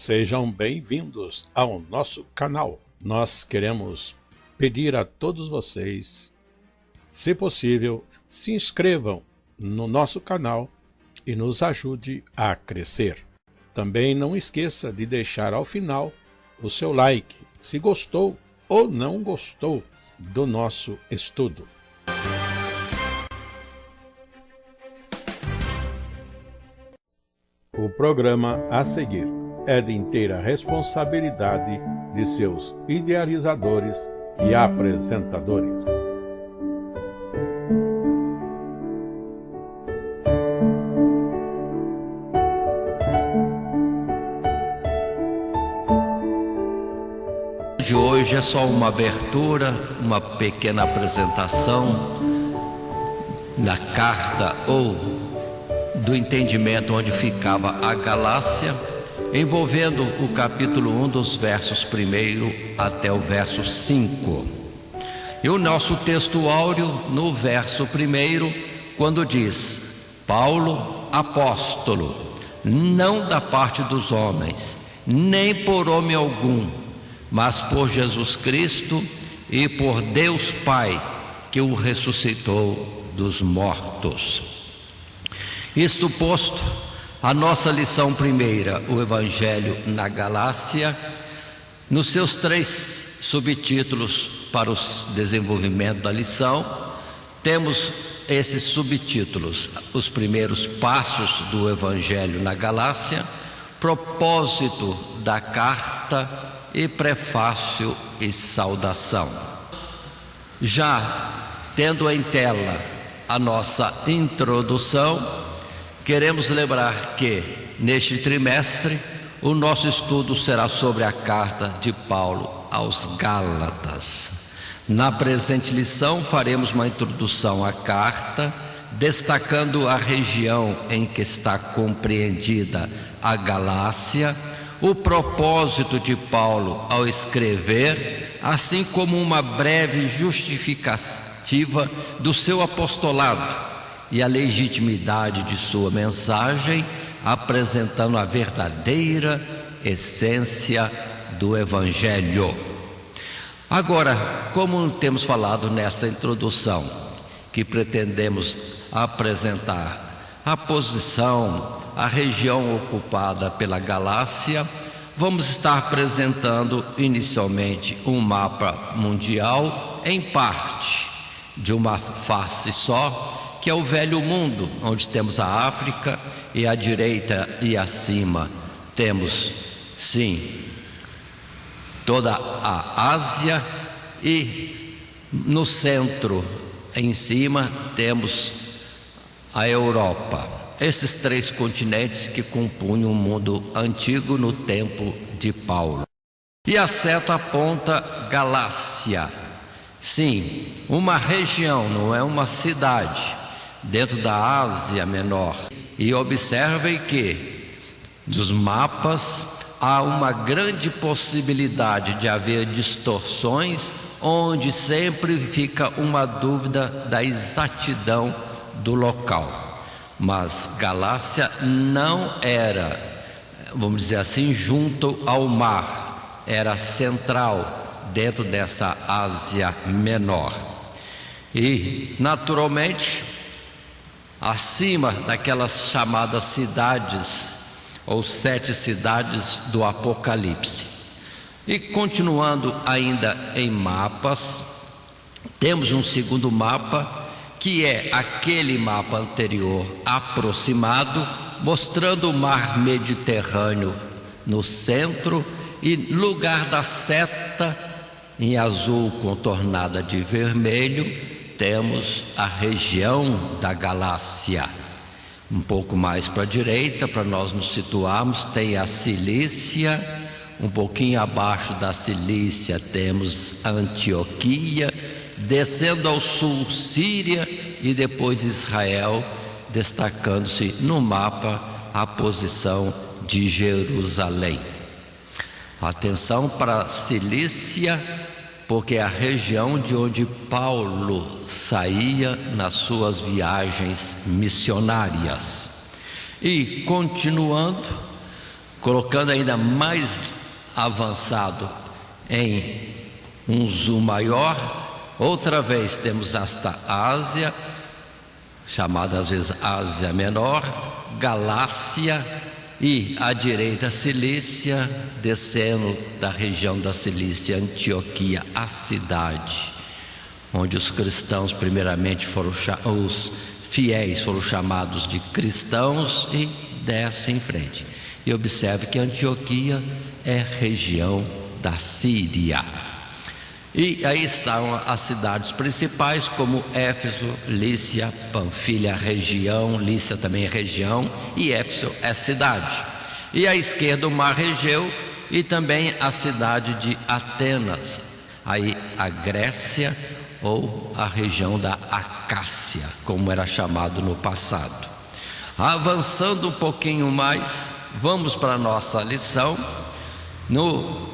Sejam bem-vindos ao nosso canal. Nós queremos pedir a todos vocês, se possível, se inscrevam no nosso canal e nos ajude a crescer. Também não esqueça de deixar ao final o seu like, se gostou ou não gostou do nosso estudo. O programa a seguir é de inteira responsabilidade de seus idealizadores e apresentadores. De hoje é só uma abertura, uma pequena apresentação da carta ou do entendimento onde ficava a Galácia, envolvendo o capítulo 1 dos versos 1 até o verso 5. E o nosso texto áureo no verso 1, quando diz: Paulo, apóstolo, não da parte dos homens, nem por homem algum, mas por Jesus Cristo e por Deus Pai, que o ressuscitou dos mortos. Isto posto, a nossa lição primeira, o Evangelho na Galácia, nos seus 3 subtítulos para o desenvolvimento da lição, temos esses subtítulos: os primeiros passos do Evangelho na Galácia, propósito da carta e prefácio e saudação. Já tendo em tela a nossa introdução, queremos lembrar que, neste trimestre, o nosso estudo será sobre a carta de Paulo aos Gálatas. Na presente lição, faremos uma introdução à carta, destacando a região em que está compreendida a Galácia, o propósito de Paulo ao escrever, assim como uma breve justificativa do seu apostolado e a legitimidade de sua mensagem, apresentando a verdadeira essência do Evangelho. Agora, como temos falado nessa introdução, que pretendemos apresentar a posição, a região ocupada pela Galácia, vamos estar apresentando inicialmente um mapa mundial em parte, de uma face só, que é o velho mundo, onde temos a África e à direita e acima temos, sim, toda a Ásia, e no centro, em cima, temos a Europa. Esses 3 continentes que compunham o mundo antigo no tempo de Paulo. E a seta aponta Galácia. Sim, uma região, não é uma cidade, dentro da Ásia Menor. E observem que, dos mapas, há uma grande possibilidade de haver distorções, onde sempre fica uma dúvida da exatidão do local. Mas Galácia não era, vamos dizer assim, junto ao mar, era central dentro dessa Ásia Menor. E, naturalmente, acima daquelas chamadas cidades, ou 7 cidades do Apocalipse. E continuando ainda em mapas, temos um segundo mapa, que é aquele mapa anterior aproximado, mostrando o mar Mediterrâneo no centro e lugar da seta em azul contornada de vermelho, temos a região da Galácia. Um pouco mais para a direita, para nós nos situarmos, tem a Cilícia. Um pouquinho abaixo da Cilícia temos a Antioquia, descendo ao sul Síria e depois Israel, destacando-se no mapa a posição de Jerusalém. Atenção para a Cilícia, porque é a região de onde Paulo saía nas suas viagens missionárias. E continuando, colocando ainda mais avançado em um zoom maior, outra vez temos esta Ásia, chamada às vezes Ásia Menor, Galácia, e à direita Cilícia, descendo da região da Cilícia, Antioquia, a cidade onde os cristãos primeiramente os fiéis foram chamados de cristãos, e desce em frente. E observe que Antioquia é região da Síria. E aí estão as cidades principais, como Éfeso, Lícia, Panfilha, região, Lícia também é região, e Éfeso é cidade. E à esquerda o Mar Egeu e também a cidade de Atenas, aí a Grécia, ou a região da Acácia, como era chamado no passado. Avançando um pouquinho mais, vamos para a nossa lição. No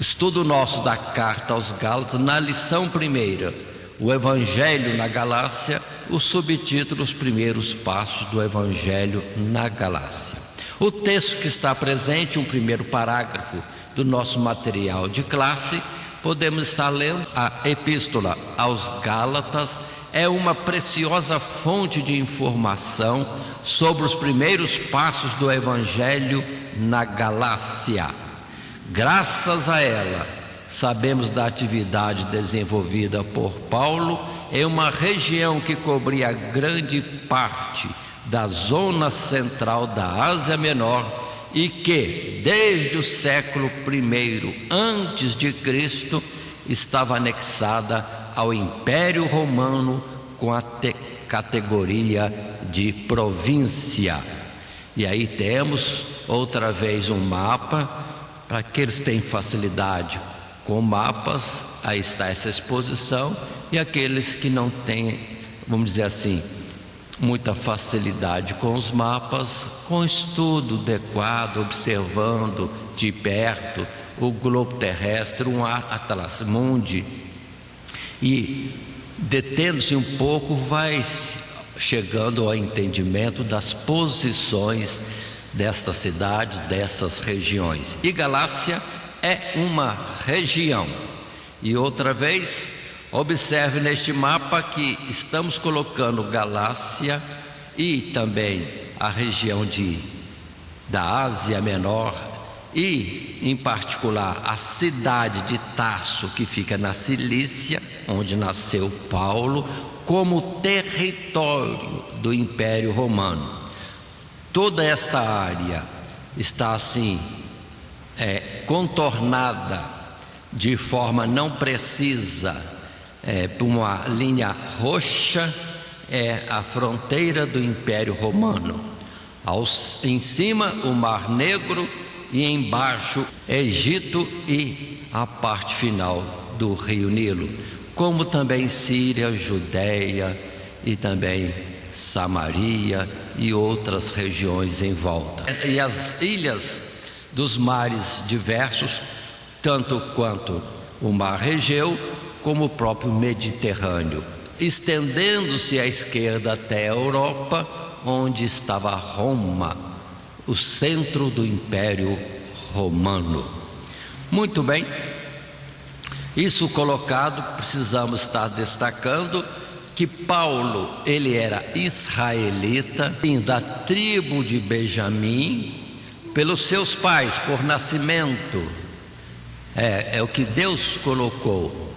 estudo nosso da carta aos Gálatas, na lição primeira, o Evangelho na Galácia, o subtítulo, os primeiros passos do Evangelho na Galácia. O texto que está presente, um primeiro parágrafo do nosso material de classe, podemos estar lendo a Epístola aos Gálatas. É uma preciosa fonte de informação sobre os primeiros passos do Evangelho na Galácia. Graças a ela, sabemos da atividade desenvolvida por Paulo em uma região que cobria grande parte da zona central da Ásia Menor, e que desde o século I antes de Cristo estava anexada ao Império Romano com a categoria de província. E aí temos outra vez um mapa para aqueles que têm facilidade com mapas. Aí está essa exposição, e aqueles que não têm, vamos dizer assim, muita facilidade com os mapas, com estudo adequado, observando de perto o globo terrestre, um atlas mundi, e detendo-se um pouco, vai chegando ao entendimento das posições destas cidades, dessas regiões. E Galácia é uma região. E outra vez, observe neste mapa que estamos colocando Galácia e também a região da Ásia Menor, e em particular a cidade de Tarso, que fica na Cilícia, onde nasceu Paulo, como território do Império Romano. Toda esta área está assim contornada de forma não precisa por uma linha roxa, é a fronteira do Império Romano. Em cima o Mar Negro, e embaixo Egito e a parte final do Rio Nilo, como também Síria, Judeia e também Samaria e outras regiões em volta. E as ilhas dos mares diversos, tanto quanto o Mar Egeu, como o próprio Mediterrâneo, estendendo-se à esquerda até a Europa, onde estava Roma, o centro do Império Romano. Muito bem, isso colocado, precisamos estar destacando que Paulo, ele era israelita, da tribo de Benjamim, pelos seus pais, por nascimento, é o que Deus colocou.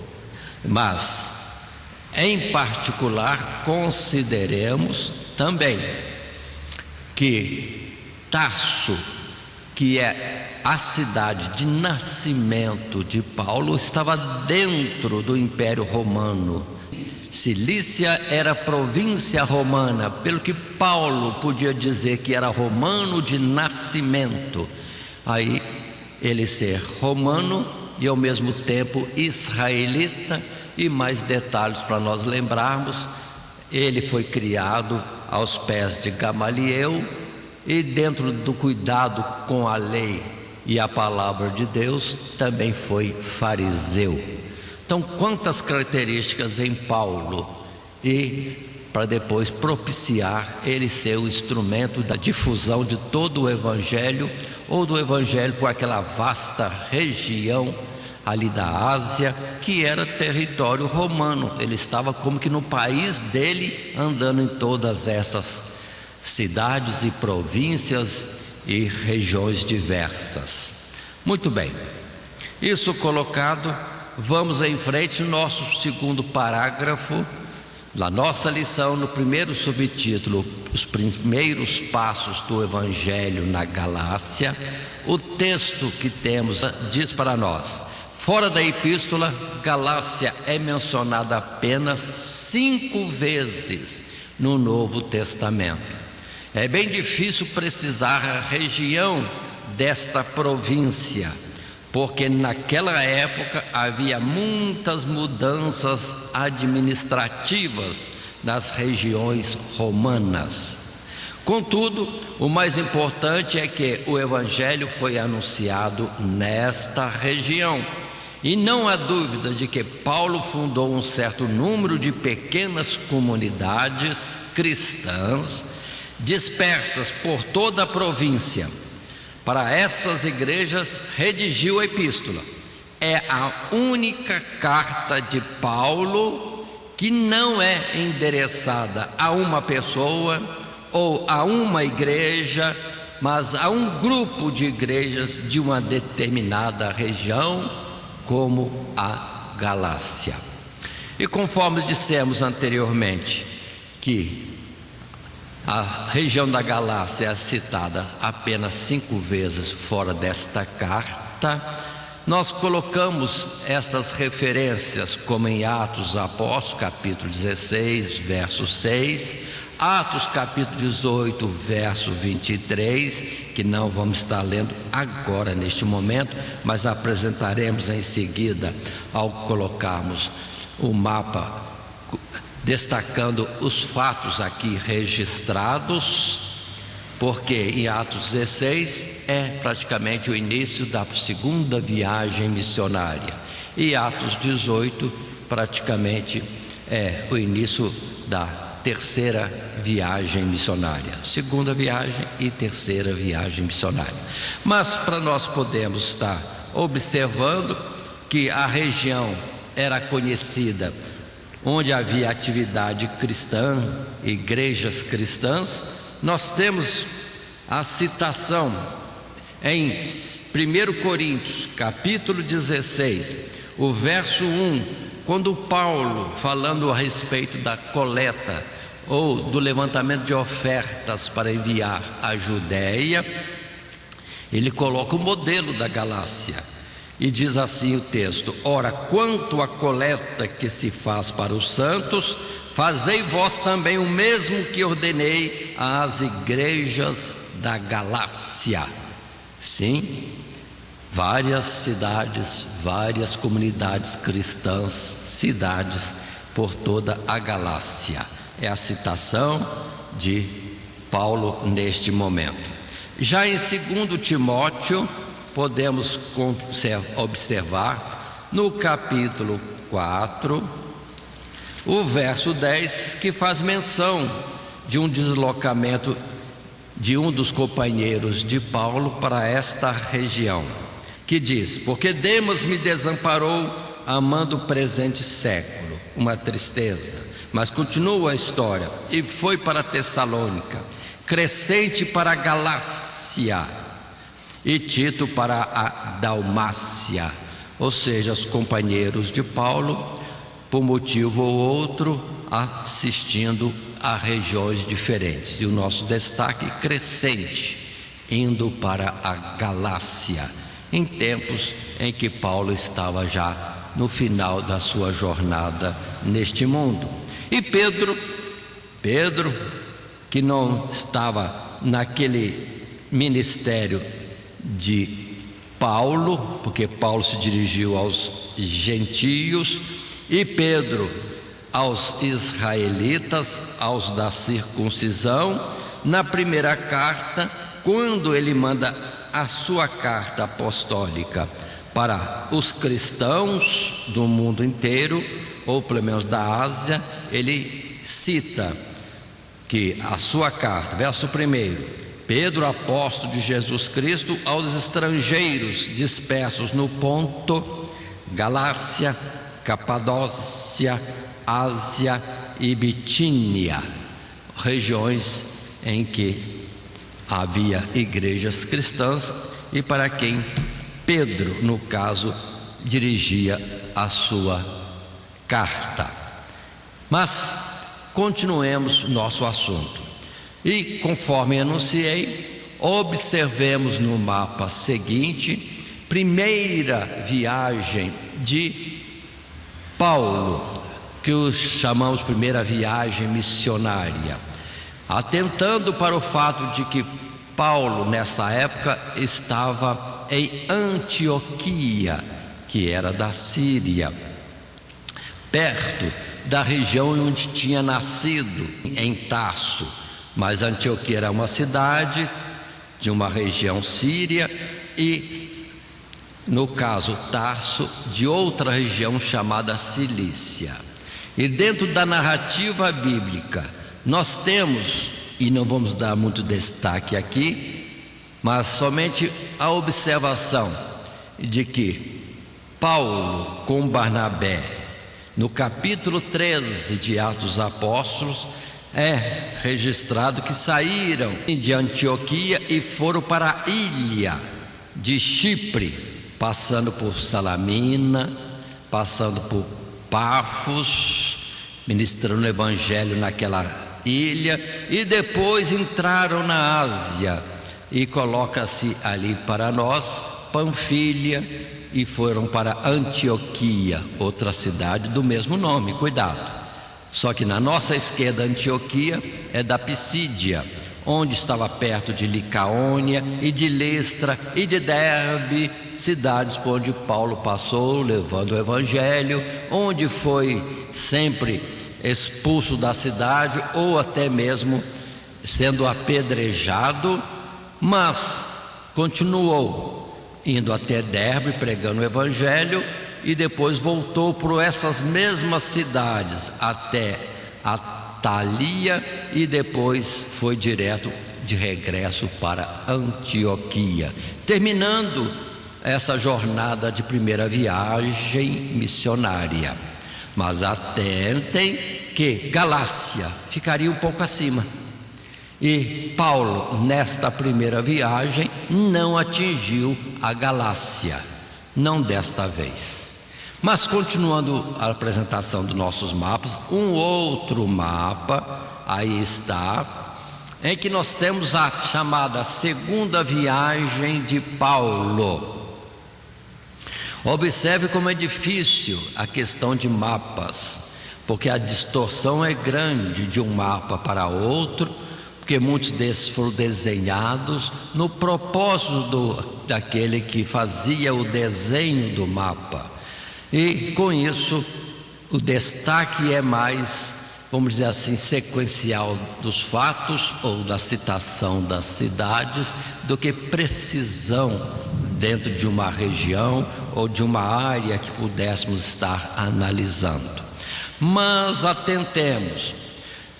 Mas, em particular, consideremos também que Tarso, que é a cidade de nascimento de Paulo, estava dentro do Império Romano. Cilícia era província romana, pelo que Paulo podia dizer que era romano de nascimento. Aí ele ser romano e ao mesmo tempo israelita. E mais detalhes para nós lembrarmos: ele foi criado aos pés de Gamaliel, e dentro do cuidado com a lei e a palavra de Deus também foi fariseu. Então, quantas características em Paulo, e para depois propiciar ele ser o instrumento da difusão de todo o Evangelho, ou do Evangelho por aquela vasta região ali da Ásia, que era território romano. Ele estava como que no país dele, andando em todas essas cidades e províncias e regiões diversas. Muito bem, isso colocado, vamos em frente ao nosso segundo parágrafo da nossa lição, no primeiro subtítulo, os primeiros passos do Evangelho na Galácia. O texto que temos diz para nós: fora da epístola, Galácia é mencionada apenas 5 vezes no Novo Testamento. É bem difícil precisar a região desta província, porque naquela época havia muitas mudanças administrativas nas regiões romanas. Contudo, o mais importante é que o Evangelho foi anunciado nesta região. E não há dúvida de que Paulo fundou um certo número de pequenas comunidades cristãs dispersas por toda a província. Para essas igrejas redigiu a epístola. É a única carta de Paulo que não é endereçada a uma pessoa ou a uma igreja, mas a um grupo de igrejas de uma determinada região, como a Galácia. E conforme dissemos anteriormente, que a região da Galácia é citada apenas 5 vezes fora desta carta, nós colocamos essas referências como em Atos dos Apóstolos, capítulo 16, verso 6, Atos capítulo 18, verso 23, que não vamos estar lendo agora neste momento, mas apresentaremos em seguida ao colocarmos o mapa destacando os fatos aqui registrados, porque em Atos 16 é praticamente o início da segunda viagem missionária, e Atos 18 praticamente é o início da terceira viagem missionária, segunda viagem e terceira viagem missionária. Mas para nós podermos estar observando que a região era conhecida onde havia atividade cristã, igrejas cristãs, nós temos a citação em 1 Coríntios, capítulo 16, o verso 1, quando Paulo, falando a respeito da coleta ou do levantamento de ofertas para enviar à Judéia, ele coloca o modelo da Galácia. E diz assim o texto: ora, quanto à coleta que se faz para os santos, fazei vós também o mesmo que ordenei às igrejas da Galácia. Sim, várias cidades, várias comunidades cristãs, cidades por toda a Galácia. É a citação de Paulo neste momento. Já em 2 Timóteo, podemos observar no capítulo 4, o verso 10, que faz menção de um deslocamento de um dos companheiros de Paulo para esta região, que diz: porque Demas me desamparou, amando o presente século, uma tristeza. Mas continua a história: e foi para Tessalônica, Crescente para a Galácia e Tito para a Dalmácia. Ou seja, os companheiros de Paulo, por motivo ou outro, assistindo a regiões diferentes. E o nosso destaque: Crescente, indo para a Galácia, em tempos em que Paulo estava já no final da sua jornada neste mundo. E Pedro, que não estava naquele ministério de Paulo, porque Paulo se dirigiu aos gentios, e Pedro aos israelitas, aos da circuncisão. Na primeira carta, quando ele manda a sua carta apostólica para os cristãos do mundo inteiro, ou pelo menos da Ásia, ele cita que a sua carta, verso 1: Pedro, apóstolo de Jesus Cristo, aos estrangeiros dispersos no Ponto, Galácia, Capadócia, Ásia e Bitínia, regiões em que havia igrejas cristãs e para quem Pedro, no caso, dirigia a sua carta. Mas continuemos nosso assunto. E conforme anunciei, observemos no mapa seguinte, primeira viagem de Paulo, que os chamamos primeira viagem missionária, atentando para o fato de que Paulo nessa época estava em Antioquia, que era da Síria, perto da região onde tinha nascido, em Tarso. Mas Antioquia era uma cidade de uma região síria e, no caso, Tarso, de outra região chamada Cilícia. E dentro da narrativa bíblica, nós temos, e não vamos dar muito destaque aqui, mas somente a observação de que Paulo com Barnabé, no capítulo 13 de Atos dos Apóstolos, é registrado que saíram de Antioquia e foram para a ilha de Chipre, passando por Salamina, passando por Pafos, ministrando o evangelho naquela ilha, e depois entraram na Ásia, e coloca-se ali para nós Panfilha, e foram para Antioquia, outra cidade do mesmo nome, cuidado. Só que na nossa esquerda, Antioquia é da Pisídia, onde estava perto de Licaônia e de Listra e de Derbe, cidades por onde Paulo passou levando o evangelho, onde foi sempre expulso da cidade ou até mesmo sendo apedrejado, mas continuou indo até Derbe pregando o evangelho e depois voltou por essas mesmas cidades até Atalia e depois foi direto de regresso para Antioquia, terminando essa jornada de primeira viagem missionária. Mas atentem que Galácia ficaria um pouco acima, e Paulo nesta primeira viagem não atingiu a Galácia, não desta vez. Mas continuando a apresentação dos nossos mapas, um outro mapa, aí está, em que nós temos a chamada segunda viagem de Paulo. Observe como é difícil a questão de mapas, porque a distorção é grande de um mapa para outro, porque muitos desses foram desenhados no propósito daquele que fazia o desenho do mapa. E com isso o destaque é mais, vamos dizer assim, sequencial dos fatos ou da citação das cidades do que precisão dentro de uma região ou de uma área que pudéssemos estar analisando. Mas atentemos,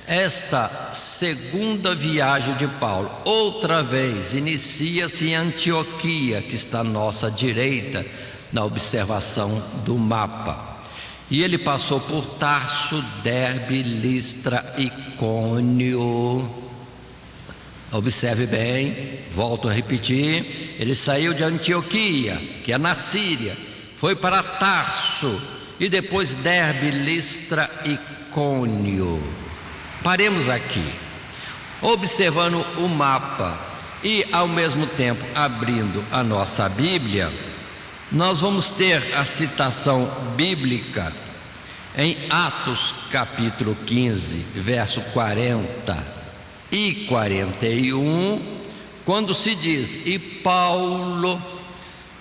esta segunda viagem de Paulo, outra vez, inicia-se em Antioquia, que está à nossa direita, na observação do mapa. E ele passou por Tarso, Derbe, Listra, Icônio. Observe bem, volto a repetir, ele saiu de Antioquia, que é na Síria, foi para Tarso, e depois Derbe, Listra, Icônio. Paremos aqui, observando o mapa e ao mesmo tempo abrindo a nossa Bíblia, nós vamos ter a citação bíblica em Atos capítulo 15, verso 40 e 41, quando se diz: e Paulo,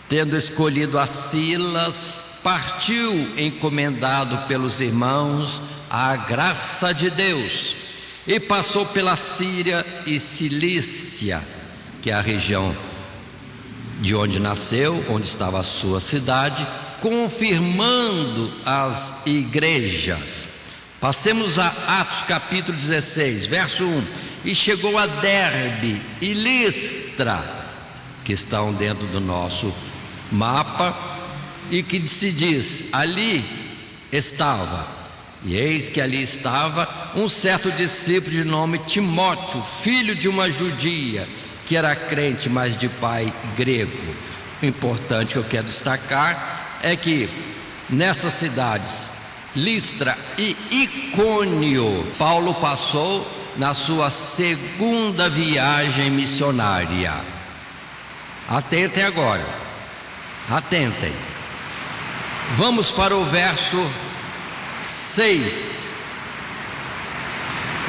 tendo escolhido a Silas, partiu encomendado pelos irmãos à graça de Deus, e passou pela Síria e Cilícia, que é a região de onde nasceu, onde estava a sua cidade, confirmando as igrejas. Passemos a Atos capítulo 16, verso 1. e chegou a Derbe e Listra, que estão dentro do nosso mapa, e que se diz: ali estava, e eis que ali estava um certo discípulo de nome Timóteo, filho de uma judia, que era crente, mas de pai grego. O importante que eu quero destacar é que nessas cidades, Listra e Icônio, Paulo passou na sua segunda viagem missionária. Atentem agora, atentem. Vamos para o verso 6,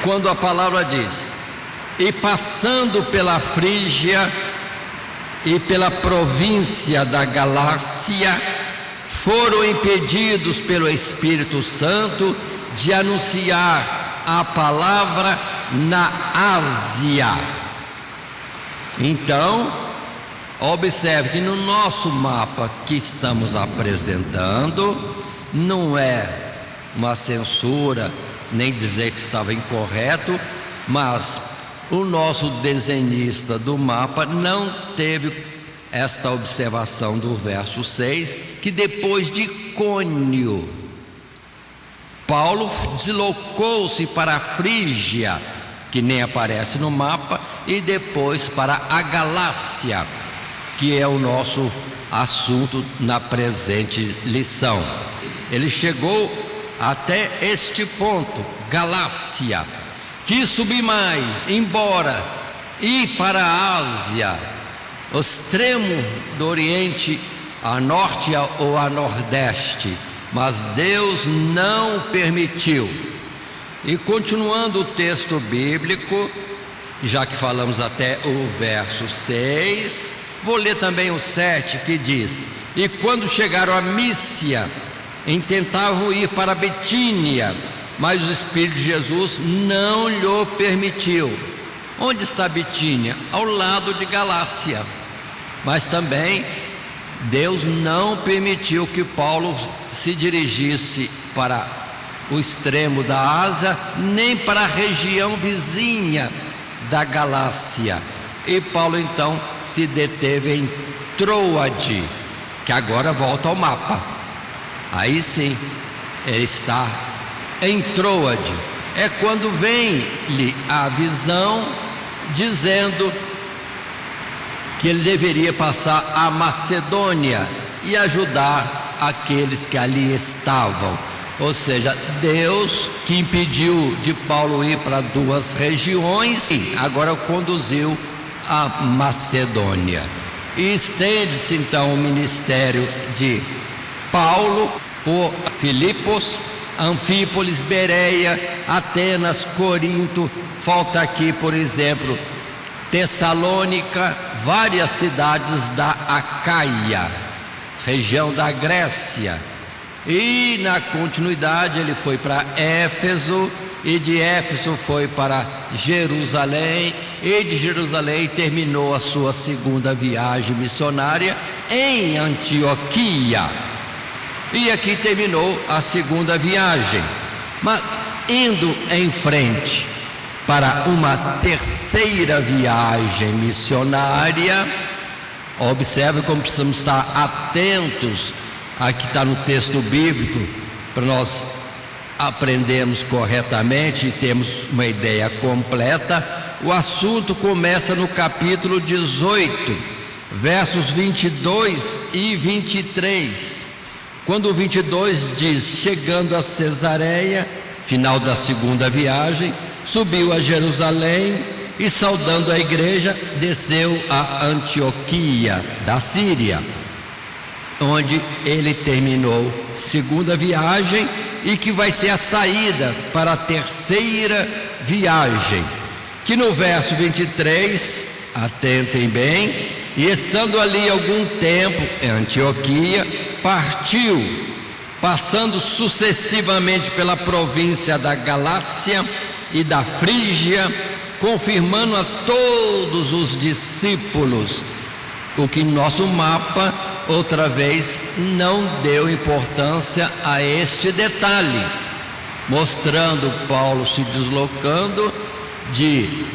quando a palavra diz: e passando pela Frígia e pela província da Galácia, foram impedidos pelo Espírito Santo de anunciar a palavra na Ásia. Então, observe que no nosso mapa que estamos apresentando, não é uma censura, nem dizer que estava incorreto, mas o nosso desenhista do mapa não teve esta observação do verso 6, que depois de Icônio, Paulo deslocou-se para a Frígia, que nem aparece no mapa, e depois para a Galácia, que é o nosso assunto na presente lição. Ele chegou até este ponto, Galácia, quis subir mais, embora ir para a Ásia, o extremo do Oriente, a norte ou a nordeste, mas Deus não permitiu. E continuando o texto bíblico, já que falamos até o verso 6, vou ler também o 7, que diz: e quando chegaram a Mísia, intentavam ir para Betínia, mas o Espírito de Jesus não lhe permitiu. Onde está Betínia? Ao lado de Galácia. Mas também Deus não permitiu que Paulo se dirigisse para o extremo da Ásia, nem para a região vizinha da Galácia. E Paulo então se deteve em Troade, que agora volta ao mapa. Aí sim, ele está em Troade. É quando vem-lhe a visão dizendo que ele deveria passar a Macedônia e ajudar aqueles que ali estavam. Ou seja, Deus, que impediu de Paulo ir para duas regiões, agora o conduziu a Macedônia. E estende-se então o ministério de Paulo por Filipos, Anfípolis, Bereia, Atenas, Corinto. Falta aqui, por exemplo, Tessalônica, várias cidades da Acaia, região da Grécia. E na continuidade ele foi para Éfeso, e de Éfeso foi para Jerusalém, e de Jerusalém terminou a sua segunda viagem missionária em Antioquia. E aqui terminou a segunda viagem. Mas indo em frente para uma terceira viagem missionária, observe como precisamos estar atentos. Aqui está no texto bíblico, para nós aprendermos corretamente e termos uma ideia completa. O assunto começa no capítulo 18, versos 22 e 23, quando o 22 diz: chegando a Cesareia, final da segunda viagem, subiu a Jerusalém e, saudando a igreja, desceu a Antioquia da Síria, onde ele terminou segunda viagem, e que vai ser a saída para a terceira viagem, que no verso 23, atentem bem: e estando ali algum tempo em Antioquia, partiu, passando sucessivamente pela província da Galácia e da Frígia, confirmando a todos os discípulos, o que nosso mapa outra vez não deu importância a este detalhe, mostrando Paulo se deslocando de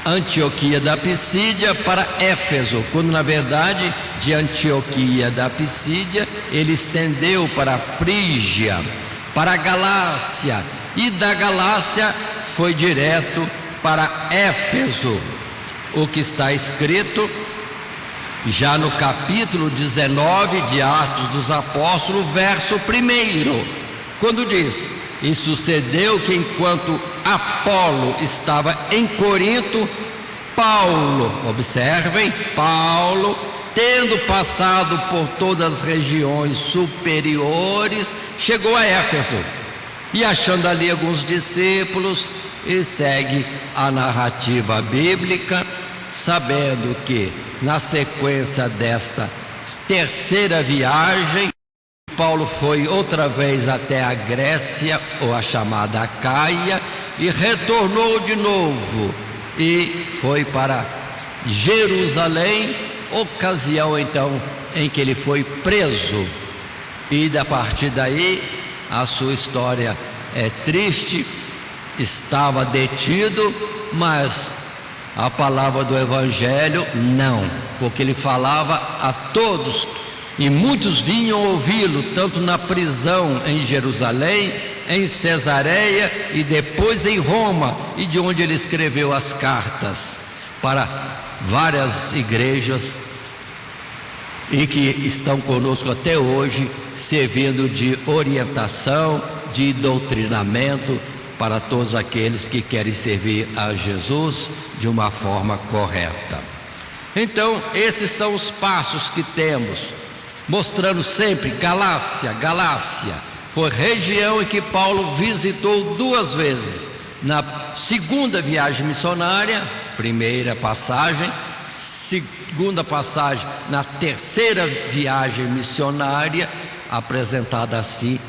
Antioquia da Pisídia para Éfeso, quando na verdade de Antioquia da Pisídia ele estendeu para a Frígia, para a Galácia, e da Galácia foi direto para Éfeso, o que está escrito já no capítulo 19 de Atos dos Apóstolos, verso 1, quando diz: e sucedeu que enquanto Apolo estava em Corinto, Paulo, observem, Paulo, tendo passado por todas as regiões superiores, chegou a Éfeso, e achando ali alguns discípulos, e segue a narrativa bíblica, sabendo que na sequência desta terceira viagem, Paulo foi outra vez até a Grécia, ou a chamada Acaia, e retornou de novo, e foi para Jerusalém, ocasião então em que ele foi preso, e a partir daí a sua história é triste. Estava detido, mas a palavra do Evangelho não, porque ele falava a todos, e muitos vinham ouvi-lo, tanto na prisão em Jerusalém, em Cesareia e depois em Roma, e de onde ele escreveu as cartas para várias igrejas, e que estão conosco até hoje, servindo de orientação, de doutrinamento para todos aqueles que querem servir a Jesus de uma forma correta. Então, esses são os passos que temos, mostrando sempre Galácia. Galácia foi região em que Paulo visitou 2 vezes, na segunda viagem missionária, primeira passagem, segunda passagem na terceira viagem missionária, apresentada assim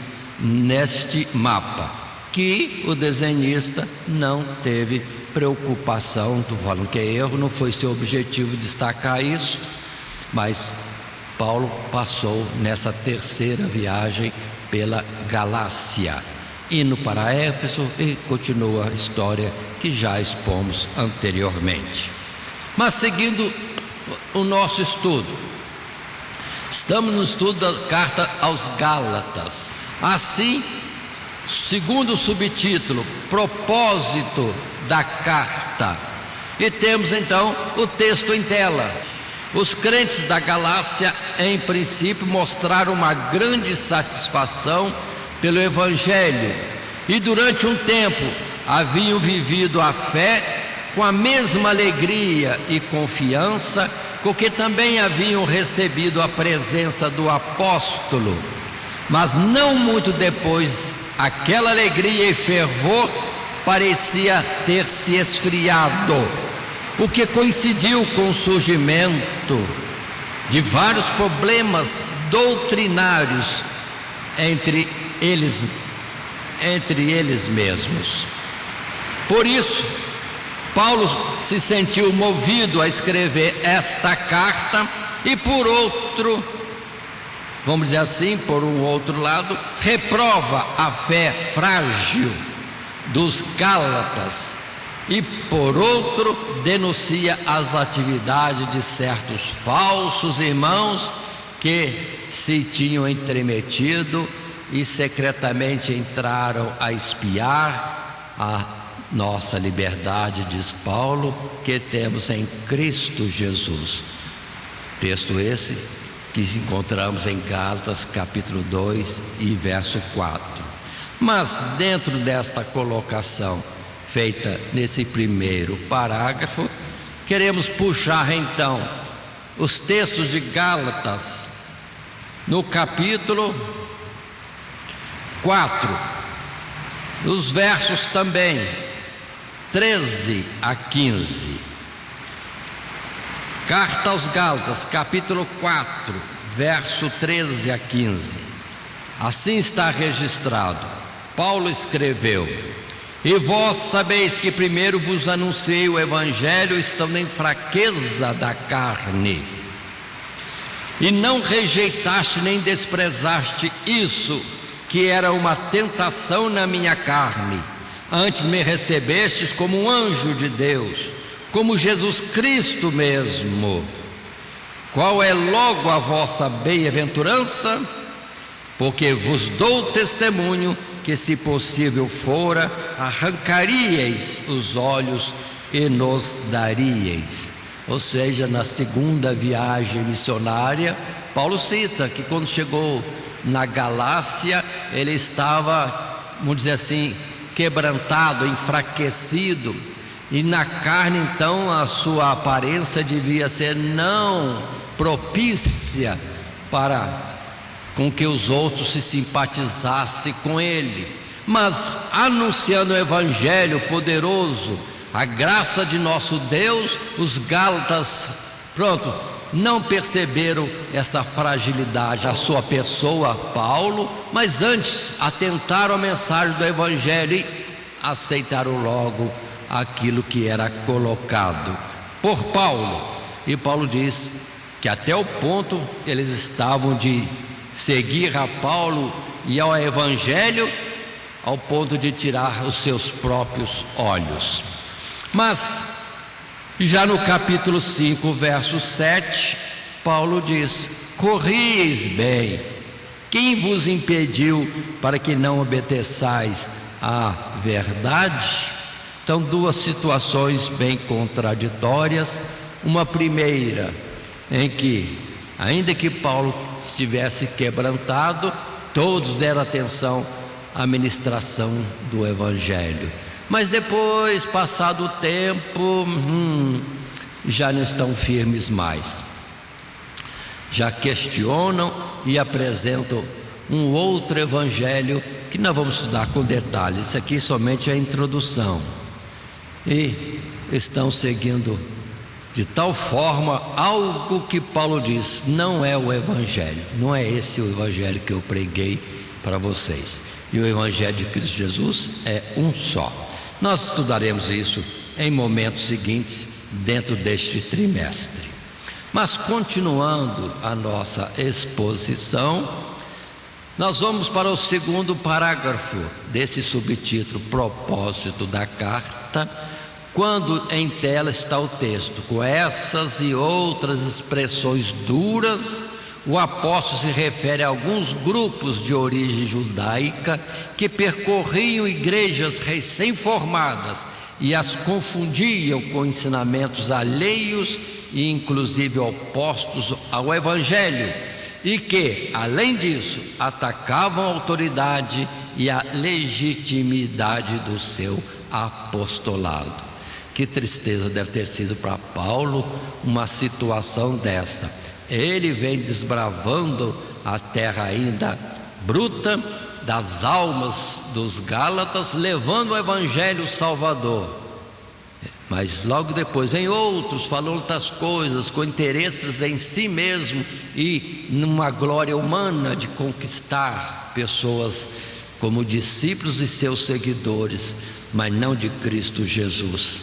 neste mapa, que o desenhista não teve preocupação. Estou falando que é erro, não foi seu objetivo destacar isso, mas Paulo passou nessa terceira viagem pela Galácia, indo para Éfeso, e continua a história que já expomos anteriormente. Mas seguindo o nosso estudo, estamos no estudo da carta aos Gálatas. Assim, segundo o subtítulo, propósito da carta, e temos então o texto em tela. Os crentes da Galácia, em princípio, mostraram uma grande satisfação pelo Evangelho, e durante um tempo haviam vivido a fé com a mesma alegria e confiança com que também haviam recebido a presença do apóstolo. Mas não muito depois, aquela alegria e fervor parecia ter se esfriado, o que coincidiu com o surgimento de vários problemas doutrinários entre eles mesmos. Por isso, Paulo se sentiu movido a escrever esta carta, e por outro, vamos dizer assim, por um outro lado, reprova a fé frágil dos Gálatas, e por outro, denuncia as atividades de certos falsos irmãos que se tinham entremetido e secretamente entraram a espiar a nossa liberdade, diz Paulo, que temos em Cristo Jesus. Texto esse que encontramos em Gálatas capítulo 2 e verso 4. Mas dentro desta colocação feita nesse primeiro parágrafo, queremos puxar então os textos de Gálatas no capítulo 4, os versos também 13 a 15. Carta aos Gálatas, capítulo 4, verso 13 a 15. Assim está registrado. Paulo escreveu: e vós sabeis que primeiro vos anunciei o Evangelho estando em fraqueza da carne, e não rejeitaste nem desprezaste isso, que era uma tentação na minha carne, antes me recebestes como um anjo de Deus, como Jesus Cristo mesmo. Qual é logo a vossa bem-aventurança? Porque vos dou testemunho que, se possível fora, arrancaríeis os olhos e nos daríeis. Ou seja, na segunda viagem missionária, Paulo cita que quando chegou na Galácia, ele estava, vamos dizer assim, quebrantado, enfraquecido, e na carne então a sua aparência devia ser não propícia para com que os outros se simpatizassem com ele, mas anunciando o evangelho poderoso, a graça de nosso Deus, os gálatas, não perceberam essa fragilidade da sua pessoa, Paulo, mas antes atentaram à mensagem do evangelho e aceitaram logo aquilo que era colocado por Paulo. E Paulo diz que até o ponto eles estavam de seguir a Paulo e ao evangelho, ao ponto de tirar os seus próprios olhos. Mas já no capítulo 5, verso 7, Paulo diz: corrieis bem, quem vos impediu para que não obedeçais à verdade? Então, duas situações bem contraditórias. Uma primeira, em que, ainda que Paulo estivesse quebrantado, todos deram atenção à ministração do evangelho. Mas depois, passado o tempo, já não estão firmes mais. Já questionam e apresentam um outro evangelho que nós vamos estudar com detalhes. Isso aqui somente é a introdução. E estão seguindo de tal forma algo que Paulo diz: não é o evangelho, não é esse o evangelho que eu preguei para vocês. E o evangelho de Cristo Jesus é um só. Nós estudaremos isso em momentos seguintes dentro deste trimestre. Mas continuando a nossa exposição, nós vamos para o segundo parágrafo desse subtítulo, propósito da carta, quando em tela está o texto. Com essas e outras expressões duras, o apóstolo se refere a alguns grupos de origem judaica que percorriam igrejas recém-formadas e as confundiam com ensinamentos alheios e inclusive opostos ao evangelho, e que, além disso, atacavam a autoridade e a legitimidade do seu apostolado. Que tristeza deve ter sido para Paulo uma situação dessa. Ele vem desbravando a terra ainda bruta das almas dos Gálatas, levando o evangelho salvador. Mas logo depois vem outros falando outras coisas, com interesses em si mesmo e numa glória humana de conquistar pessoas como discípulos e seus seguidores, mas não de Cristo Jesus.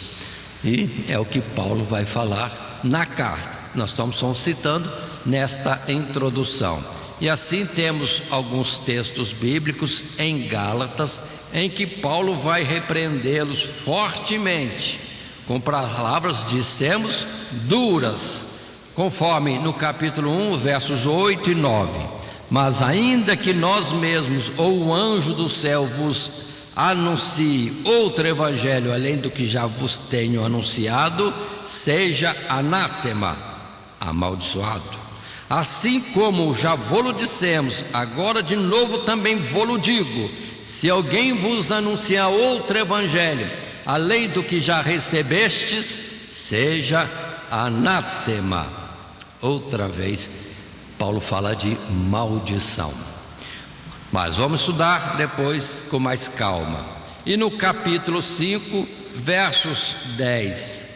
E é o que Paulo vai falar na carta. Nós estamos só citando nesta introdução. E assim temos alguns textos bíblicos em Gálatas em que Paulo vai repreendê-los fortemente, com palavras, dissemos, duras, conforme no capítulo 1, versos 8 e 9. Mas ainda que nós mesmos ou o anjo do céu vos anuncie outro evangelho além do que já vos tenho anunciado, seja anátema, amaldiçoado. Assim como já vô-lo dissemos, agora de novo também vô-lo digo: se alguém vos anunciar outro evangelho além do que já recebestes, seja anátema. Outra vez Paulo fala de maldição, mas vamos estudar depois com mais calma. E no capítulo 5, versos 10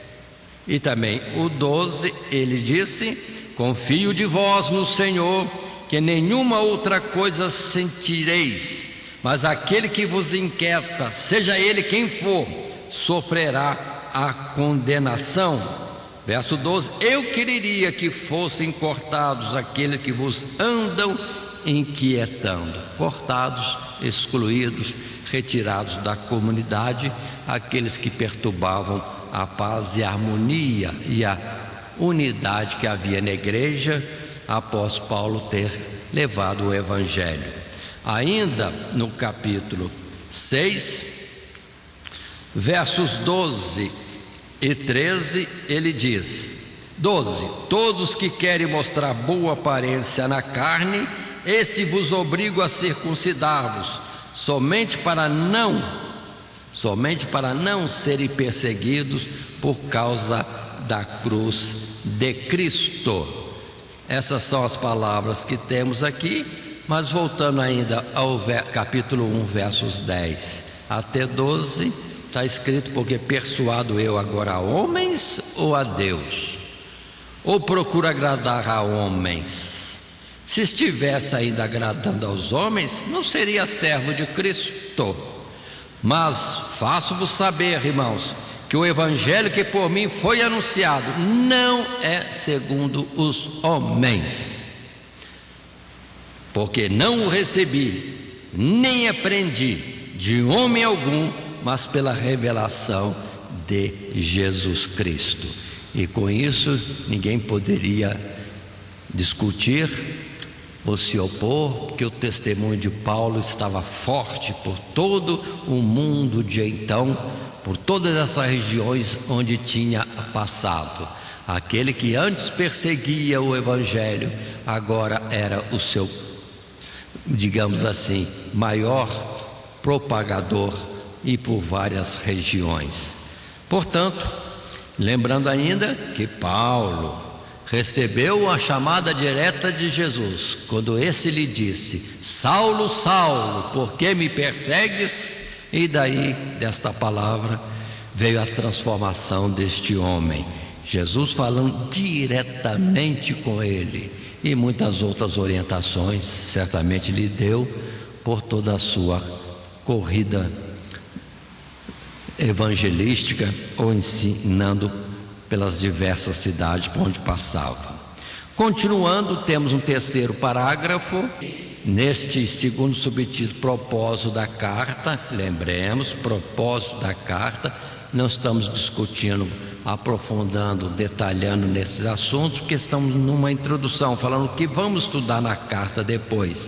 e também o 12, ele disse: confio de vós no Senhor, que nenhuma outra coisa sentireis, mas aquele que vos inquieta, seja ele quem for, sofrerá a condenação. Verso 12: eu quereria que fossem cortados aqueles que vos andam inquietando, cortados, excluídos, retirados da comunidade, aqueles que perturbavam a paz e a harmonia e a unidade que havia na igreja após Paulo ter levado o evangelho. Ainda no capítulo 6, versos 12 e 13, ele diz: 12. Todos que querem mostrar boa aparência na carne, esse vos obrigo a circuncidar-vos, somente para não serem perseguidos por causa da cruz de Cristo. Essas são as palavras que temos aqui, mas voltando ainda ao capítulo 1, versos 10 até 12, está escrito: porque persuado eu agora a homens ou a Deus? Ou procuro agradar a homens? Se estivesse ainda agradando aos homens, não seria servo de Cristo. Mas faço-vos saber, irmãos, que o evangelho que por mim foi anunciado não é segundo os homens, porque não o recebi, nem aprendi de homem algum, mas pela revelação de Jesus Cristo. E com isso ninguém poderia discutir ou se opor, porque o testemunho de Paulo estava forte por todo o mundo de então, por todas essas regiões onde tinha passado. Aquele que antes perseguia o evangelho, agora era o seu, digamos assim, maior propagador, e por várias regiões. Portanto, lembrando ainda que Paulo recebeu a chamada direta de Jesus, quando esse lhe disse: Saulo, Saulo, por que me persegues? E daí, desta palavra, veio a transformação deste homem. Jesus falando diretamente com ele, e muitas outras orientações certamente lhe deu por toda a sua corrida evangelística, ou ensinando pelas diversas cidades por onde passava. Continuando, temos um terceiro parágrafo, neste segundo subtítulo: propósito da carta. Lembremos, propósito da carta. Não estamos discutindo, aprofundando, detalhando nesses assuntos, porque estamos numa introdução, falando o que vamos estudar na carta depois.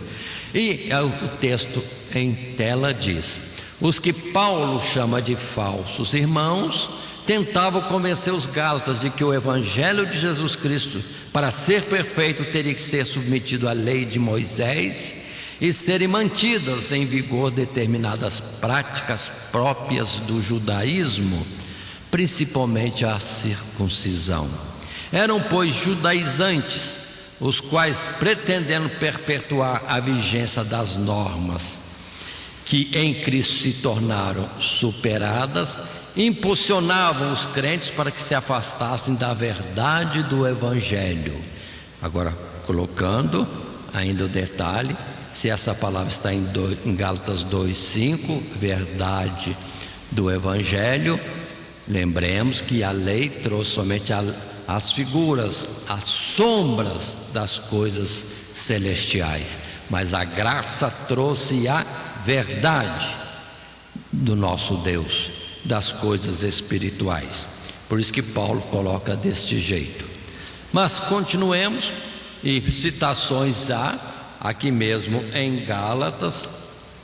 E o texto em tela diz: os que Paulo chama de falsos irmãos tentavam convencer os gálatas de que o evangelho de Jesus Cristo, para ser perfeito, teria que ser submetido à lei de Moisés e serem mantidas em vigor determinadas práticas próprias do judaísmo, principalmente a circuncisão. Eram, pois, judaizantes, os quais, pretendendo perpetuar a vigência das normas que em Cristo se tornaram superadas, impulsionavam os crentes para que se afastassem da verdade do evangelho. Agora, colocando ainda o detalhe, se essa palavra está em Gálatas 2:5, verdade do evangelho, lembremos que a lei trouxe somente as figuras, as sombras das coisas celestiais, mas a graça trouxe a verdade do nosso Deus, das coisas espirituais. Por isso que Paulo coloca deste jeito. Mas continuemos, e citações há aqui mesmo em Gálatas,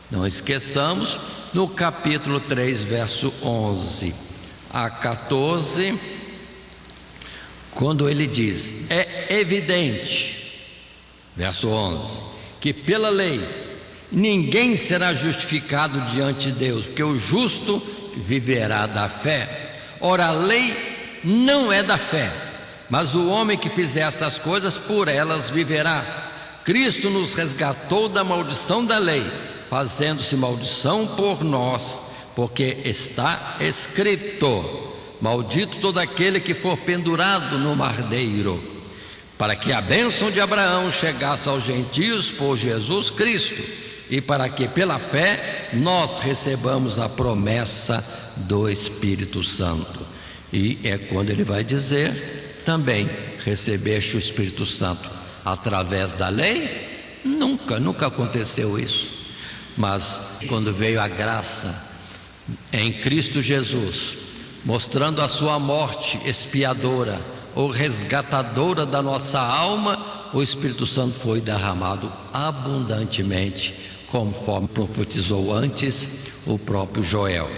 não esqueçamos, no capítulo 3, verso 11 a 14, quando ele diz: é evidente, verso 11, que pela lei ninguém será justificado diante de Deus, porque o justo viverá da fé. Ora, a lei não é da fé, mas o homem que fizer essas coisas, por elas viverá. Cristo nos resgatou da maldição da lei, fazendo-se maldição por nós, porque está escrito: maldito todo aquele que for pendurado no madeiro, para que a bênção de Abraão chegasse aos gentios por Jesus Cristo, e para que pela fé nós recebamos a promessa do Espírito Santo. E é quando ele vai dizer também: recebeste o Espírito Santo através da lei? Nunca aconteceu isso. Mas quando veio a graça em Cristo Jesus, mostrando a sua morte expiadora ou resgatadora da nossa alma, o Espírito Santo foi derramado abundantemente, conforme profetizou antes o próprio Joel.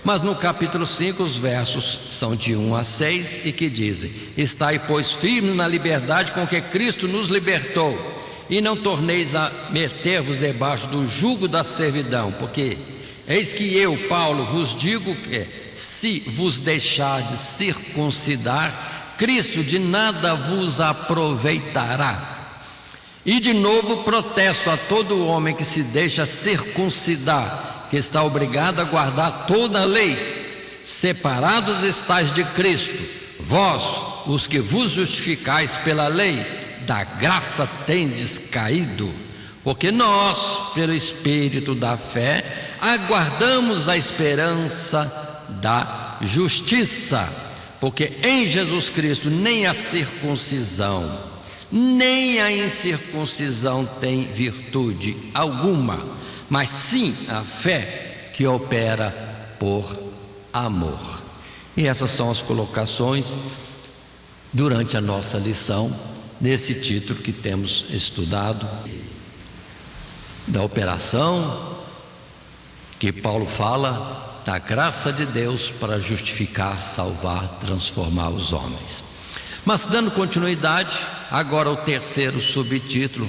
Mas no capítulo 5 os versos são de 1 a 6 e que dizem: estai, pois, firmes na liberdade com que Cristo nos libertou, e não torneis a meter-vos debaixo do jugo da servidão, porque eis que eu, Paulo, vos digo que, se vos deixardes circuncidar, Cristo de nada vos aproveitará. E de novo protesto a todo homem que se deixa circuncidar, que está obrigado a guardar toda a lei. Separados estáis de Cristo, vós, os que vos justificais pela lei, da graça tendes caído. Porque nós, pelo Espírito da fé, aguardamos a esperança da justiça. Porque em Jesus Cristo nem a circuncisão, nem a incircuncisão tem virtude alguma, mas sim a fé que opera por amor. E essas são as colocações durante a nossa lição, nesse título que temos estudado, da operação que Paulo fala, da graça de Deus para justificar, salvar, transformar os homens. Mas dando continuidade, agora o terceiro subtítulo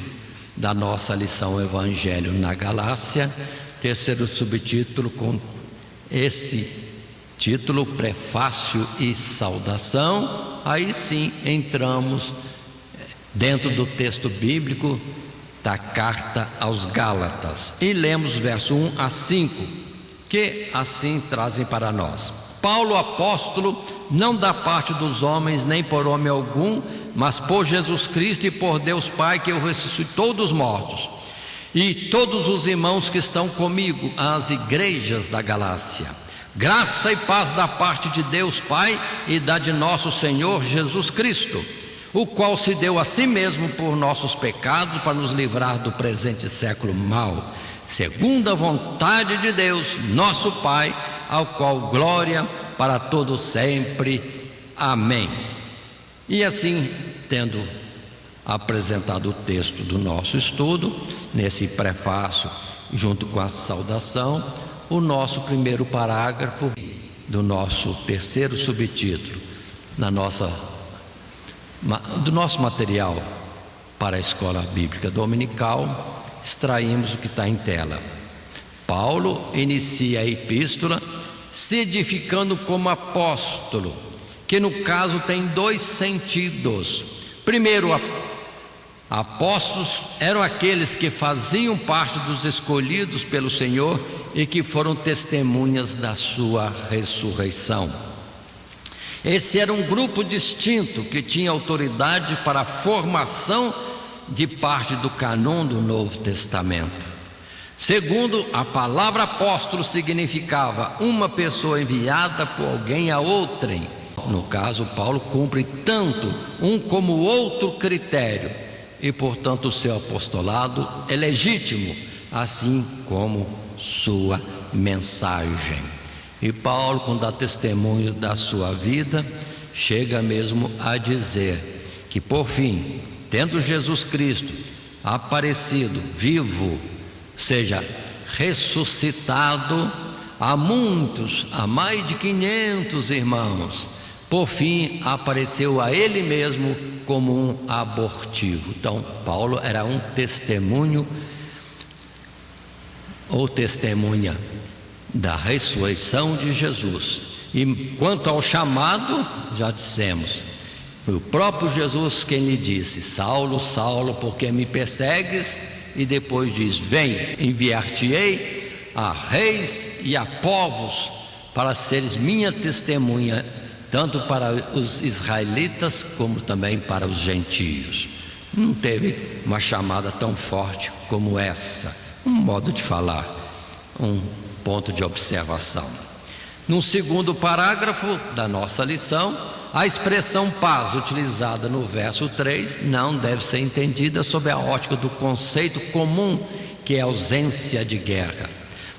da nossa lição Evangelho na Galácia, terceiro subtítulo com esse título, prefácio e saudação. Aí sim entramos dentro do texto bíblico da carta aos Gálatas e lemos verso 1 a 5, que assim trazem para nós: Paulo, apóstolo, não da parte dos homens, nem por homem algum, mas por Jesus Cristo e por Deus Pai, que o ressuscitou dos mortos, e todos os irmãos que estão comigo, às igrejas da Galácia. Graça e paz da parte de Deus Pai e da de nosso Senhor Jesus Cristo, o qual se deu a si mesmo por nossos pecados, para nos livrar do presente século mau, segundo a vontade de Deus, nosso Pai, ao qual glória para todo sempre. Amém. E assim, tendo apresentado o texto do nosso estudo, nesse prefácio, junto com a saudação, o nosso primeiro parágrafo do nosso terceiro subtítulo, do nosso material para a escola bíblica dominical, extraímos o que está em tela. Paulo inicia a epístola se edificando como apóstolo, que no caso tem dois sentidos. Primeiro, apóstolos eram aqueles que faziam parte dos escolhidos pelo Senhor e que foram testemunhas da sua ressurreição. Esse era um grupo distinto que tinha autoridade para a formação de parte do cânon do Novo Testamento. Segundo, a palavra apóstolo significava uma pessoa enviada por alguém a outrem. No caso, Paulo cumpre tanto um como o outro critério, e portanto o seu apostolado é legítimo, assim como sua mensagem. E Paulo, quando dá testemunho da sua vida, chega mesmo a dizer que, por fim, tendo Jesus Cristo aparecido vivo, seja ressuscitado a muitos, a mais de 500 irmãos, por fim apareceu a ele mesmo como um abortivo. Então Paulo era um testemunho ou testemunha da ressurreição de Jesus. E quanto ao chamado, já dissemos, foi o próprio Jesus quem lhe disse: Saulo, Saulo, por que me persegues? E depois diz: vem, enviar-te-ei a reis e a povos, para seres minha testemunha, tanto para os israelitas como também para os gentios. Não teve uma chamada tão forte como essa, um modo de falar, um ponto de observação. No segundo parágrafo da nossa lição, a expressão paz utilizada no verso 3 não deve ser entendida sob a ótica do conceito comum, que é ausência de guerra,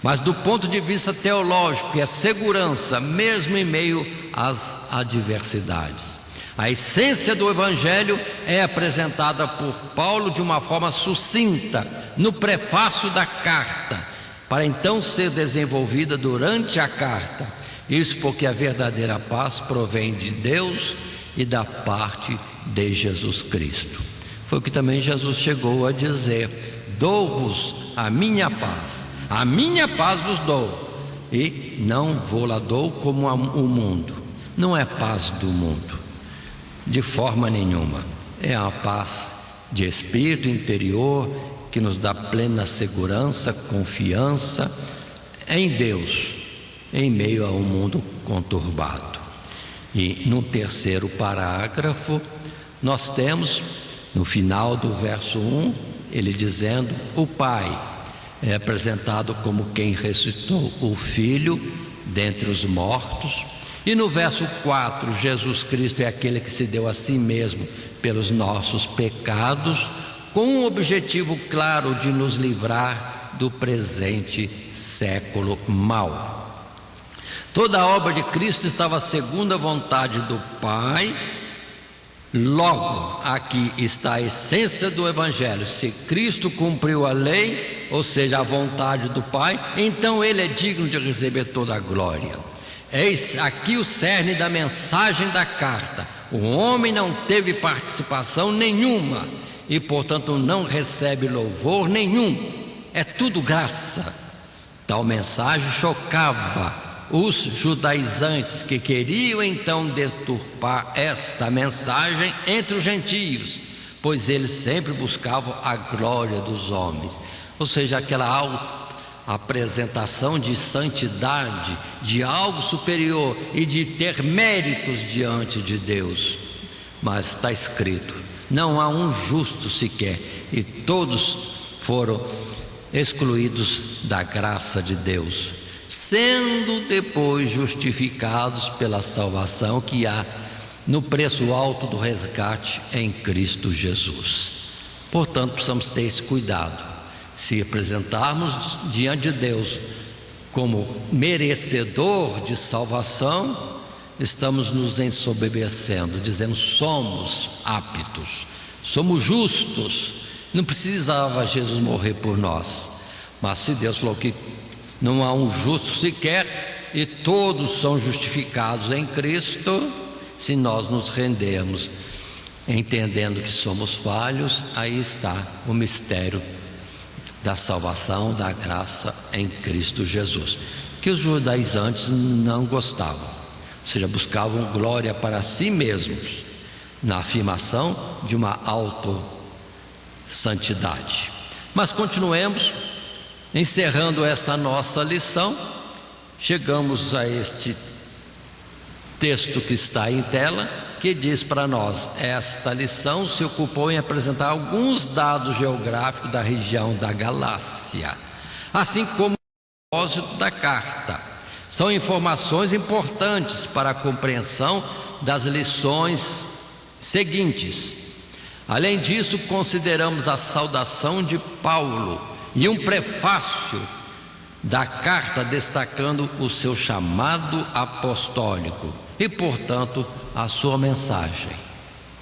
mas do ponto de vista teológico, é segurança mesmo em meio às adversidades. A essência do Evangelho é apresentada por Paulo de uma forma sucinta no prefácio da carta, para então ser desenvolvida durante a carta. Isso porque a verdadeira paz provém de Deus e da parte de Jesus Cristo. Foi o que também Jesus chegou a dizer: dou-vos a minha paz vos dou, e não vou-la dou como o mundo. Não é paz do mundo, de forma nenhuma. É a paz de espírito interior que nos dá plena segurança, confiança em Deus, em meio a um mundo conturbado. E no terceiro parágrafo, nós temos, no final do verso 1, ele dizendo: o Pai é apresentado como quem ressuscitou o Filho dentre os mortos. E no verso 4, Jesus Cristo é aquele que se deu a si mesmo pelos nossos pecados, com um objetivo claro de nos livrar do presente século mau. Toda a obra de Cristo estava segundo a vontade do Pai. Logo, aqui está a essência do Evangelho. Se Cristo cumpriu a lei, ou seja, a vontade do Pai, então Ele é digno de receber toda a glória. Eis aqui o cerne da mensagem da carta: o homem não teve participação nenhuma e, portanto, não recebe louvor nenhum. É tudo graça. Tal mensagem chocava os judaizantes, que queriam então deturpar esta mensagem entre os gentios, pois eles sempre buscavam a glória dos homens, ou seja, aquela apresentação de santidade, de algo superior e de ter méritos diante de Deus. Mas está escrito: não há um justo sequer, e todos foram excluídos da graça de Deus, sendo depois justificados pela salvação que há no preço alto do resgate em Cristo Jesus. Portanto, precisamos ter esse cuidado. Se apresentarmos diante de Deus como merecedor de salvação, estamos nos ensoberbecendo, dizendo: somos aptos, somos justos, não precisava Jesus morrer por nós. Mas se Deus falou que não há um justo sequer e todos são justificados em Cristo, se nós nos rendermos entendendo que somos falhos, aí está o mistério da salvação, da graça em Cristo Jesus, que os judaizantes não gostavam, ou seja, buscavam glória para si mesmos, na afirmação de uma autossantidade. Mas continuemos, encerrando essa nossa lição, chegamos a este texto que está em tela, que diz para nós: esta lição se ocupou em apresentar alguns dados geográficos da região da Galácia, assim como o propósito da carta. São informações importantes para a compreensão das lições seguintes. Além disso, consideramos a saudação de Paulo e um prefácio da carta destacando o seu chamado apostólico e, portanto, a sua mensagem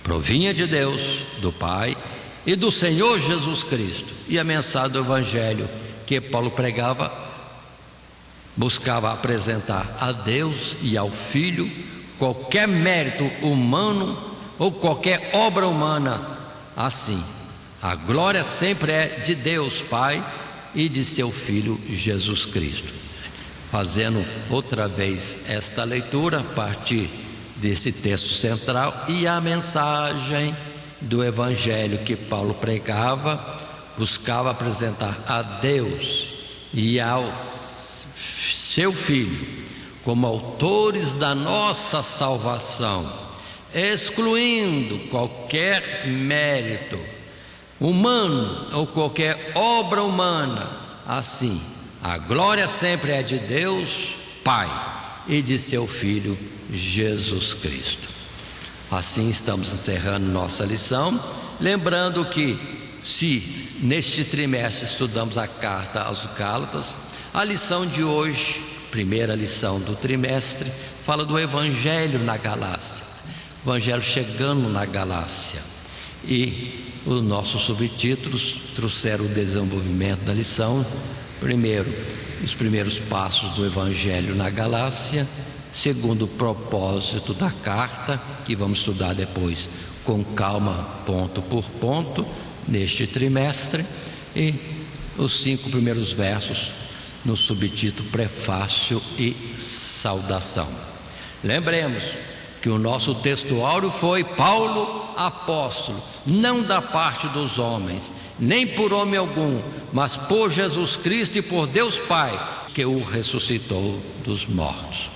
provinha de Deus, do Pai e do Senhor Jesus Cristo. E a mensagem do Evangelho que Paulo pregava buscava apresentar a Deus e ao Filho qualquer mérito humano ou qualquer obra humana. Assim, a glória sempre é de Deus Pai e de seu Filho Jesus Cristo. Fazendo outra vez esta leitura a partir desse texto central, e a mensagem do Evangelho que Paulo pregava buscava apresentar a Deus e ao seu Filho como autores da nossa salvação, excluindo qualquer mérito humano ou qualquer obra humana. Assim, a glória sempre é de Deus Pai e de seu Filho Jesus Cristo. Assim estamos encerrando nossa lição, lembrando que se neste trimestre estudamos a carta aos Gálatas, a lição de hoje, primeira lição do trimestre, fala do Evangelho na Galácia, Evangelho chegando na Galácia, e os nossos subtítulos trouxeram o desenvolvimento da lição. Primeiro, os primeiros passos do Evangelho na Galácia. Segundo, o propósito da carta, que vamos estudar depois com calma, ponto por ponto, neste trimestre. E os 5 primeiros versos no subtítulo Prefácio e Saudação. Lembremos que o nosso texto áureo foi Paulo, apóstolo, não da parte dos homens, nem por homem algum, mas por Jesus Cristo e por Deus Pai, que o ressuscitou dos mortos.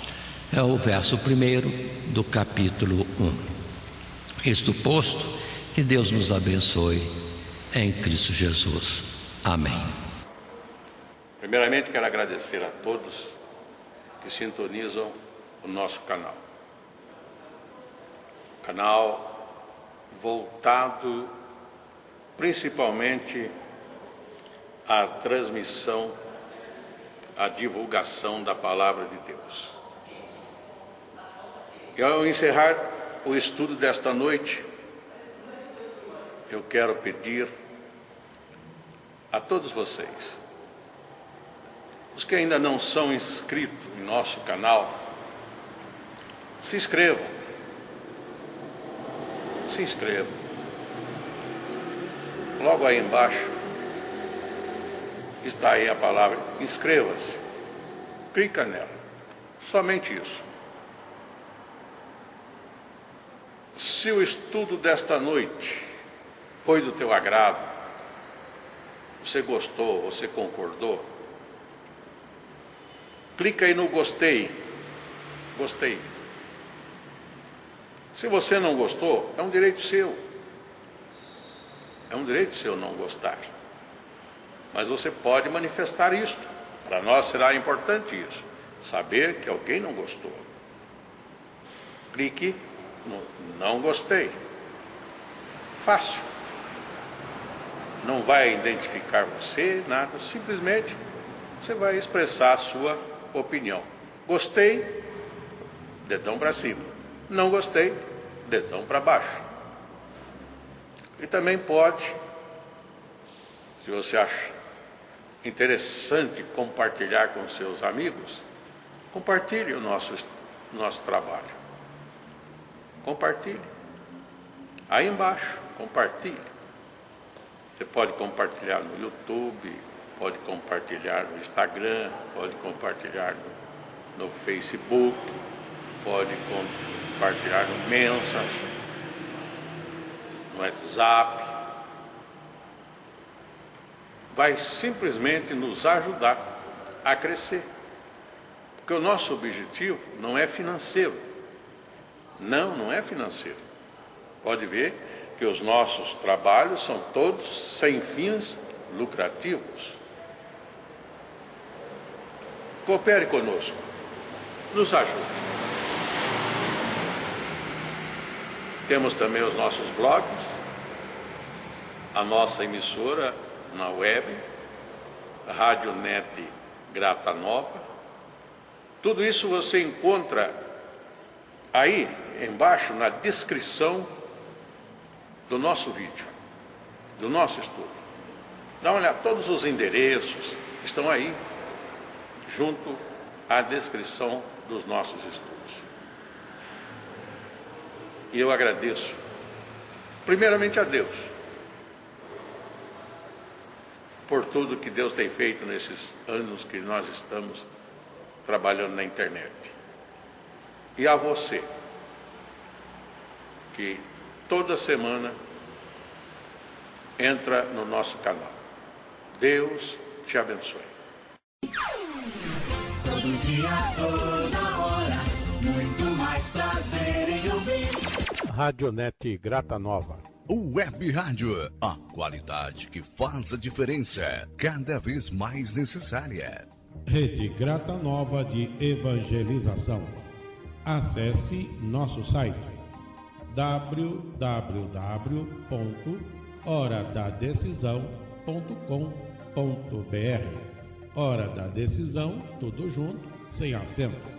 É o verso 1 do capítulo 1. Isto posto, que Deus nos abençoe em Cristo Jesus. Amém. Primeiramente, quero agradecer a todos que sintonizam o nosso canal. Canal voltado principalmente à transmissão, à divulgação da Palavra de Deus. E ao encerrar o estudo desta noite, eu quero pedir a todos vocês, os que ainda não são inscritos em nosso canal, se inscrevam. Se inscrevam. Logo aí embaixo está aí a palavra inscreva-se. Clica nela. Somente isso. Se o estudo desta noite foi do teu agrado, você gostou, você concordou, clica aí no gostei. Gostei. Se você não gostou, é um direito seu. É um direito seu não gostar. Mas você pode manifestar isto. Para nós será importante isso. Saber que alguém não gostou. Clique no não gostei. Fácil. Não vai identificar você, nada. Simplesmente você vai expressar a sua opinião. Gostei, dedão para cima. Não gostei, dedão para baixo. E também pode, se você acha interessante compartilhar com seus amigos, compartilhe o nosso trabalho. Compartilhe. Aí embaixo, compartilhe. Você pode compartilhar no YouTube, pode compartilhar no Instagram, pode compartilhar no Facebook, pode compartilhar no Messenger, no WhatsApp. Vai simplesmente nos ajudar a crescer. Porque o nosso objetivo não é financeiro. Não é financeiro. Pode ver que os nossos trabalhos são todos sem fins lucrativos. Coopere conosco. Nos ajude. Temos também os nossos blogs, a nossa emissora na web, a Rádio Net Grata Nova. Tudo isso você encontra aí embaixo na descrição do nosso vídeo, do nosso estudo. Dá uma olhada, todos os endereços estão aí, junto à descrição dos nossos estudos. E eu agradeço, primeiramente a Deus, por tudo que Deus tem feito nesses anos que nós estamos trabalhando na internet. E a você, que toda semana entra no nosso canal. Deus te abençoe. Todo dia, toda hora, muito mais prazer em ouvir. Radionet Grata Nova. Web Rádio, a qualidade que faz a diferença, cada vez mais necessária. Rede Grata Nova de Evangelização. Acesse nosso site www.horadadecisão.com.br. Hora da Decisão, tudo junto, sem acento.